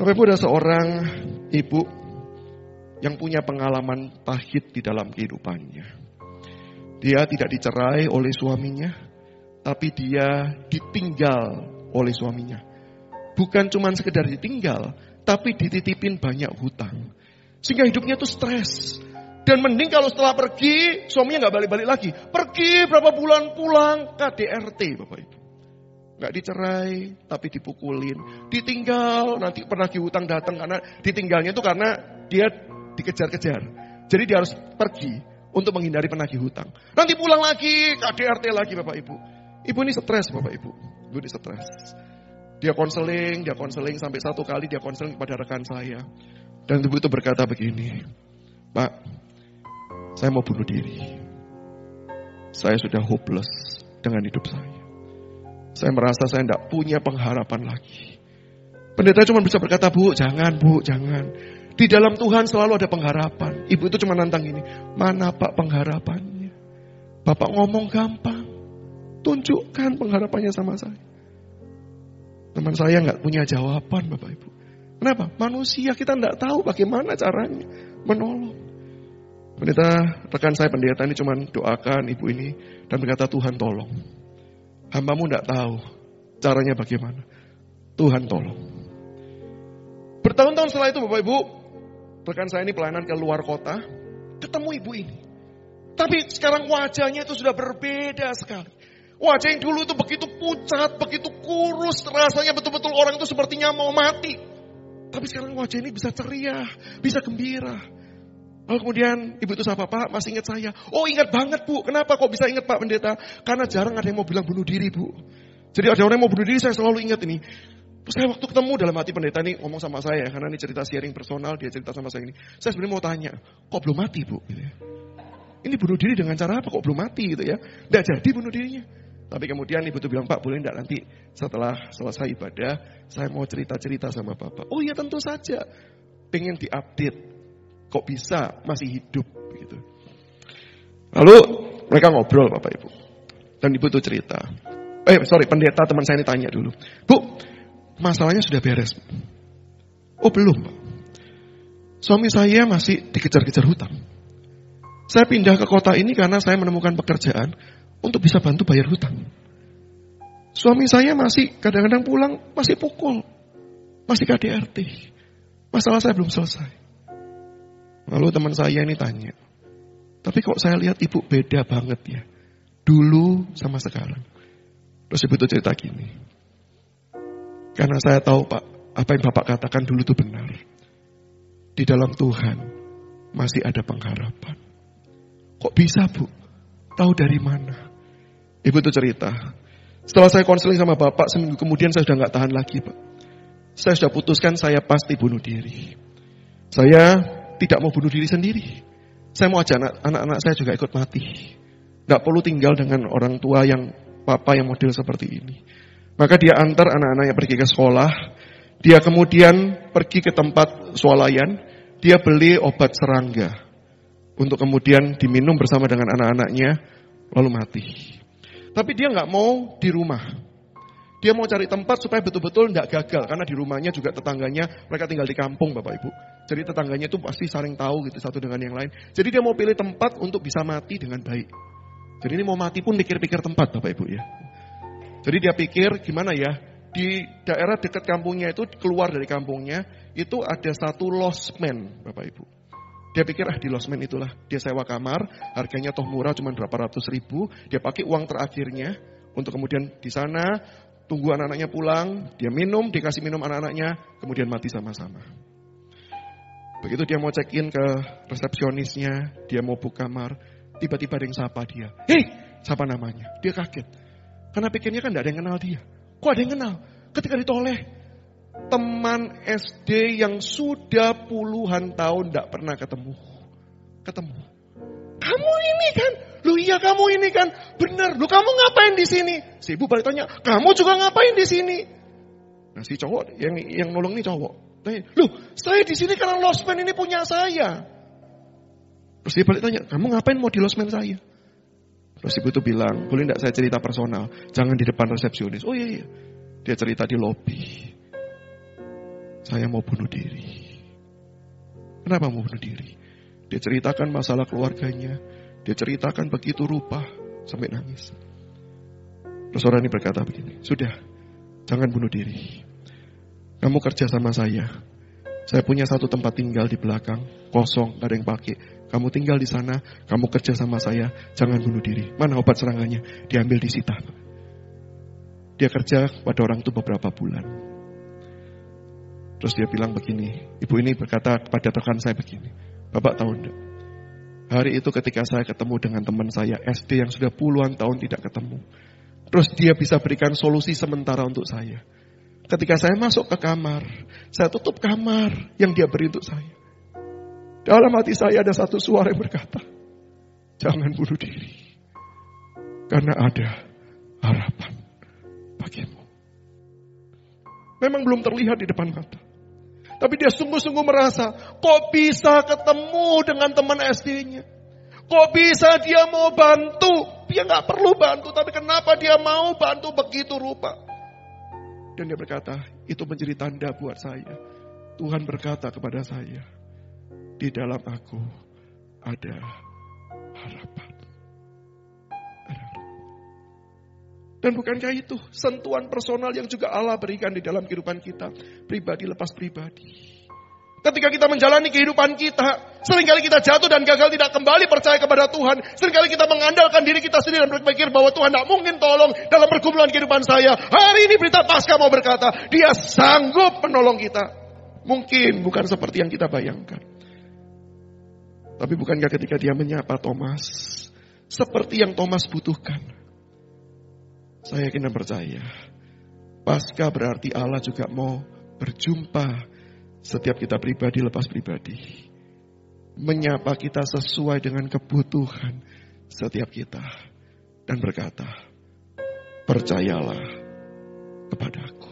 Bapak Ibu, ada seorang ibu yang punya pengalaman pahit di dalam kehidupannya. Dia tidak dicerai oleh suaminya, tapi dia ditinggal oleh suaminya. Bukan cuma sekedar ditinggal, tapi dititipin banyak hutang. Sehingga hidupnya tuh stres. Dan mending kalau setelah pergi, suaminya gak balik-balik lagi. Pergi berapa bulan pulang, KDRT Bapak Ibu. Gak dicerai, tapi dipukulin. Ditinggal, nanti penagih hutang datang. Karena ditinggalnya itu karena dia dikejar-kejar. Jadi dia harus pergi untuk menghindari penagih hutang. Nanti pulang lagi, KDRT lagi Bapak Ibu. Ibu ini stres Bapak Ibu. Ibu ini stres. Dia konseling sampai satu kali dia konseling kepada rekan saya. Dan ibu itu berkata begini, Pak, saya mau bunuh diri. Saya sudah hopeless dengan hidup saya. Saya merasa saya tidak punya pengharapan lagi. Pendeta cuma bisa berkata, Bu, jangan. Di dalam Tuhan selalu ada pengharapan. Ibu itu cuma nantang ini, mana Pak pengharapannya? Bapak ngomong gampang, tunjukkan pengharapannya sama saya. Teman saya nggak punya jawaban Bapak Ibu. Kenapa? Manusia kita nggak tahu bagaimana caranya menolong. Rekan saya pendeta ini cuma doakan ibu ini dan berkata, Tuhan tolong. Hambamu nggak tahu caranya bagaimana. Tuhan tolong. Bertahun-tahun setelah itu Bapak Ibu, rekan saya ini pelayanan ke luar kota, ketemu ibu ini. Tapi sekarang wajahnya itu sudah berbeda sekali. Wajah yang dulu itu begitu pucat, begitu kurus, rasanya betul-betul orang itu sepertinya mau mati. Tapi sekarang wajah ini bisa ceria, bisa gembira. Lalu kemudian ibu itu sapa, Pak, masih ingat saya? Oh ingat banget Bu, kenapa kok bisa ingat Pak Pendeta? Karena jarang ada yang mau bilang bunuh diri Bu. Jadi ada orang yang mau bunuh diri, saya selalu ingat ini. Terus saya waktu ketemu dalam hati pendeta ini ngomong sama saya, karena ini cerita sharing personal, dia cerita sama saya ini. Saya sebenarnya mau tanya, kok belum mati Bu? Ini bunuh diri dengan cara apa kok belum mati gitu ya? Nggak jadi bunuh dirinya. Tapi kemudian ibu tuh bilang, Pak boleh enggak nanti setelah selesai ibadah, saya mau cerita-cerita sama Bapak. Oh iya tentu saja, pengen diupdate, kok bisa masih hidup gitu. Lalu mereka ngobrol Bapak Ibu. Dan ibu tuh cerita. Pendeta teman saya ini tanya dulu. Bu, masalahnya sudah beres? Oh belum Pak. Suami saya masih dikejar-kejar hutang. Saya pindah ke kota ini karena saya menemukan pekerjaan untuk bisa bantu bayar hutang. Suami saya masih kadang-kadang pulang, masih pukul. Masih KDRT. Masalah saya belum selesai. Lalu teman saya ini tanya, tapi kok saya lihat ibu beda banget ya. Dulu sama sekarang. Terus ibu itu cerita gini. Karena saya tahu Pak, apa yang Bapak katakan dulu itu benar. Di dalam Tuhan masih ada pengharapan. Kok bisa Bu? Tahu dari mana? Ibu itu cerita, setelah saya konseling sama Bapak, seminggu kemudian saya sudah gak tahan lagi Pak. Saya sudah putuskan saya pasti bunuh diri. Saya tidak mau bunuh diri sendiri. Saya mau ajak anak-anak saya juga ikut mati. Gak perlu tinggal dengan orang tua yang papa yang model seperti ini. Maka dia antar anak-anaknya pergi ke sekolah. Dia kemudian pergi ke tempat swalayan. Dia beli obat serangga. Untuk kemudian diminum bersama dengan anak-anaknya. Lalu mati. Tapi dia gak mau di rumah. Dia mau cari tempat supaya betul-betul gak gagal. Karena di rumahnya juga tetangganya, mereka tinggal di kampung Bapak Ibu. Jadi tetangganya itu pasti saling tahu gitu satu dengan yang lain. Jadi dia mau pilih tempat untuk bisa mati dengan baik. Jadi ini mau mati pun pikir-pikir tempat Bapak Ibu ya. Jadi dia pikir gimana ya. Di daerah dekat kampungnya itu, keluar dari kampungnya, itu ada satu losmen Bapak Ibu. Dia pikir di losmen itulah dia sewa kamar, harganya toh murah cuma berapa ratus ribu, dia pakai uang terakhirnya untuk kemudian di sana tunggu anak-anaknya pulang, dia minum, dikasih minum anak-anaknya, kemudian mati sama-sama. Begitu dia mau check-in ke resepsionisnya, dia mau buka kamar, tiba-tiba ada yang sapa dia. Hei, siapa namanya? Dia kaget. Karena pikirnya kan tidak ada yang kenal dia. Kok ada yang kenal? Ketika ditoleh, teman SD yang sudah puluhan tahun tidak pernah ketemu. Kamu ini kan? Lu iya kamu ini kan? Benar. Lu kamu ngapain di sini? Si ibu balik tanya, kamu juga ngapain di sini? Nah si cowok yang nolong ini cowok. Tanya, lu saya di sini karena losmen ini punya saya. Terus dia balik tanya, kamu ngapain mau di losmen saya? Terus ibu itu bilang, boleh enggak saya cerita personal? Jangan di depan resepsionis. Oh iya. Dia cerita di lobi. saya mau bunuh diri. Kenapa mau bunuh diri? Dia ceritakan masalah keluarganya. Dia ceritakan begitu rupa sampai nangis. Terus orang ini berkata begini, sudah, jangan bunuh diri. Kamu kerja sama saya. Saya punya satu tempat tinggal di belakang, kosong, gak ada yang pakai. Kamu tinggal di sana, kamu kerja sama saya, jangan bunuh diri. Mana obat serangannya? Diambil disita. Dia kerja pada orang itu beberapa bulan. Terus dia bilang begini, ibu ini berkata kepada rekan saya begini, Bapak tahu enggak? Hari itu ketika saya ketemu dengan teman saya SD yang sudah puluhan tahun tidak ketemu. Terus dia bisa berikan solusi sementara untuk saya. Ketika saya masuk ke kamar, saya tutup kamar yang dia beri untuk saya. Dalam hati saya ada satu suara yang berkata, jangan bunuh diri. Karena ada harapan bagimu. Memang belum terlihat di depan mata. Tapi dia sungguh-sungguh merasa, kok bisa ketemu dengan teman SD-nya? Kok bisa dia mau bantu? Dia gak perlu bantu, tapi kenapa dia mau bantu begitu rupa? Dan dia berkata, itu menjadi tanda buat saya. Tuhan berkata kepada saya, di dalam aku ada harapan. Dan bukankah itu sentuhan personal yang juga Allah berikan di dalam kehidupan kita, pribadi lepas pribadi. Ketika kita menjalani kehidupan kita, seringkali kita jatuh dan gagal tidak kembali percaya kepada Tuhan. Seringkali kita mengandalkan diri kita sendiri dan berpikir bahwa Tuhan tidak mungkin tolong dalam pergumulan kehidupan saya. Hari ini berita Paskah mau berkata, dia sanggup menolong kita. Mungkin bukan seperti yang kita bayangkan. Tapi bukankah ketika dia menyapa Thomas, seperti yang Thomas butuhkan. Saya yakin dan percaya, Paskah berarti Allah juga mau berjumpa setiap kita pribadi lepas pribadi. Menyapa kita sesuai dengan kebutuhan setiap kita. Dan berkata, percayalah kepada aku.